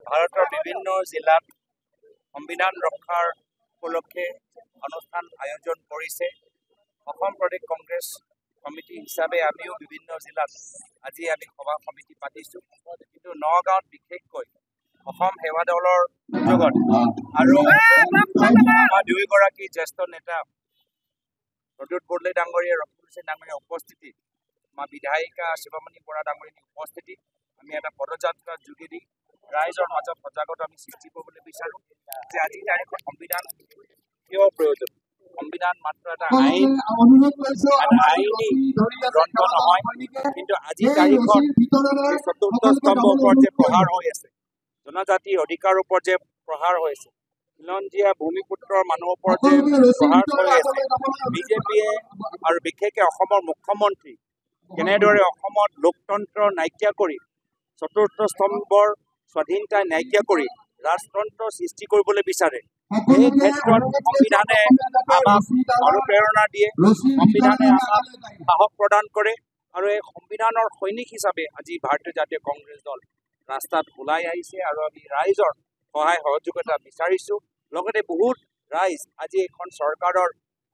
ভাৰতৰ বিভিন্ন জিলাত সংবিধান ৰক্ষাৰ উপলক্ষে অনুষ্ঠান আয়োজন কৰিছে। অসম প্ৰদেশ কংগ্ৰেছ কমিটি হিচাপে আমিও বিভিন্ন জিলাত আজি আমি সভা সমিতি পাতিছোঁ। কিন্তু নগাঁৱত বিশেষকৈ অসম সেৱা দলৰ উদ্যোগত আৰু আমাৰ দুয়োগৰাকী জ্যেষ্ঠ নেতা প্ৰদ্যুৎ বৰদলৈ ডাঙৰীয়া, ৰকিবুল হুছেইন ডাঙৰীয়া উপস্থিতিত, আমাৰ বিধায়িকা শিৱামণি বৰা ডাঙৰীয়াৰ উপস্থিতিত আমি এটা পদযাত্ৰাৰ যোগেদি ৰাইজৰ মাজত সজাগতা আমি সৃষ্টি কৰিবলৈ বিচাৰোঁ যে আজিৰ তাৰিখত সংবিধান কিয় প্ৰয়োজন। সংবিধান মাত্ৰ এটা আইনী গ্ৰন্থ নহয়, কিন্তু আজিৰ তাৰিখত চতুৰ্থ স্তম্ভৰ ওপৰত যে প্ৰহাৰ হৈ আছে, জনজাতিৰ অধিকাৰৰ ওপৰত যে প্ৰহাৰ হৈ আছে, খিলঞ্জীয়া ভূমিপুত্ৰৰ মানুহৰ ওপৰত যে প্ৰহাৰ হৈ আছে, বিজেপিয়ে আৰু বিশেষকৈ অসমৰ মুখ্যমন্ত্ৰী কেনেদৰে অসমত লোকতন্ত্ৰ নাইকিয়া কৰি, চতুৰ্থ স্তম্ভৰ স্বাধীনতা নাইকিয়া কৰি ৰাজতন্ত্ৰ সৃষ্টি কৰিবলৈ বিচাৰে। এই ক্ষেত্ৰত সংবিধানে আমাক অনুপ্ৰেৰণা দিয়ে, সংবিধানে আমাক সাহস প্ৰদান কৰে আৰু এই সংবিধানৰ সৈনিক হিচাপে আজি ভাৰতীয় জাতীয় কংগ্ৰেছ দল ৰাস্তাত ওলাই আহিছে আৰু আমি ৰাইজৰ সহায় সহযোগিতা বিচাৰিছোঁ। লগতে বহুত ৰাইজ আজি এখন চৰকাৰৰ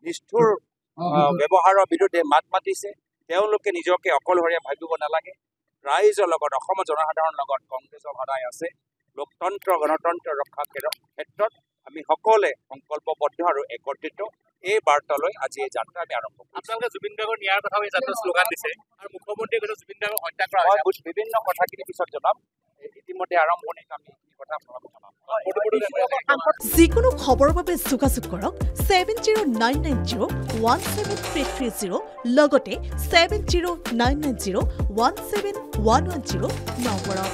নিষ্ঠুৰ ব্যৱহাৰৰ বিৰুদ্ধে মাত মাতিছে। তেওঁলোকে নিজকে অকলশৰীয়া ভাবিব নালাগে। ৰাইজৰ লগত, অসমৰ জনসাধাৰণৰ লগত কংগ্ৰেছৰ সদায় আছে। লোকতন্ত্ৰ গণতন্ত্ৰ ৰক্ষাৰ ক্ষেত্ৰত আমি সকলোৱে সংকল্পবদ্ধ আৰু একত্ৰিত। এই বাৰ্তালৈ আজি এই যাত্ৰা আমি আৰম্ভ কৰিছোঁ। আপোনালোকে জুবিন গাৰ্গৰ ন্যায়ৰ কথা এই যাত্ৰা শ্লোগান দিছে আৰু মুখ্যমন্ত্ৰীয়ে কৈছে জুবিন গাৰ্গক হত্যা কৰা হৈছে। বিভিন্ন কথাখিনি পিছত জনাম। ইতিমধ্যে আৰম্ভণিত আমি এই কথা জনাম। যিকোনো খবৰৰ বাবে যোগাযোগ কৰক 7099017330 লগতে 7099017110 নম্বৰত।